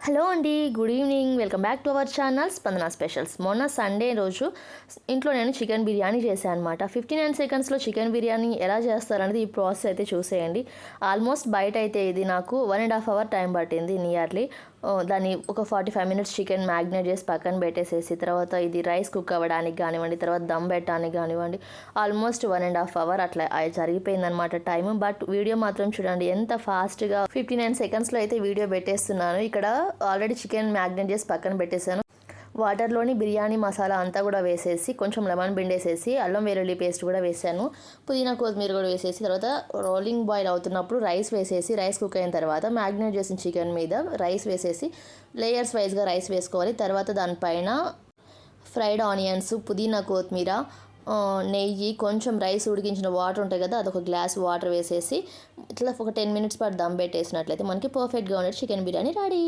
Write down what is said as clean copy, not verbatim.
Hello అండి, good evening. Welcome back to our channel స్పందన specials. మొన్న సండే రోజు ఇంట్లో నేను చికెన్ బిర్యానీ చేశాను అనమాట. 59 సెకండ్స్లో చికెన్ బిర్యానీ ఎలా చేస్తారనేది ఈ ప్రాసెస్ అయితే చూసేయండి. ఆల్మోస్ట్ బయట అయితే ఇది నాకు 1.5 అవర్ టైం పట్టింది నియర్లీ. దాన్ని ఒక 45 మినిట్స్ చికెన్ మ్యాగ్నేట్ చేసి పక్కన పెట్టేసేసి తర్వాత ఇది రైస్ కుక్ అవ్వడానికి కానివ్వండి, తర్వాత దమ్ పెట్టడానికి కానివ్వండి, ఆల్మోస్ట్ 1.5 అవర్ అట్లా జరిగిపోయిందనమాట టైం. బట్ వీడియో మాత్రం చూడండి ఎంత ఫాస్ట్గా 59 సెకండ్స్లో అయితే వీడియో పెట్టేస్తున్నాను. ఇక్కడ ఆల్రెడీ చికెన్ మ్యాగ్నేట్ చేసి పక్కన పెట్టేశాను. వాటర్లోని బిర్యానీ మసాలా అంతా కూడా వేసేసి కొంచెం లెమన్ పిండేసేసి అల్లం వెల్లుల్లి పేస్ట్ కూడా వేసాను, పుదీనా కొత్తిమీర కూడా వేసేసి తర్వాత రోలింగ్ బాయిల్ అవుతున్నప్పుడు రైస్ వేసేసి రైస్ కుక్ అయిన తర్వాత మ్యాగ్నేట్ చేసిన చికెన్ మీద రైస్ వేసేసి లేయర్స్ వైజ్గా రైస్ వేసుకోవాలి. తర్వాత దానిపైన ఫ్రైడ్ ఆనియన్స్, పుదీనా కొత్తిమీర, నెయ్యి, కొంచెం రైస్ ఉడికించిన వాటర్ ఉంటాయి కదా, అదొక గ్లాస్ వాటర్ వేసేసి ఇట్లా ఒక 10 మినిట్స్ పాటు దమ్ పెట్టేసినట్లయితే మనకి పర్ఫెక్ట్గా ఉండే చికెన్ బిర్యానీ రెడీ.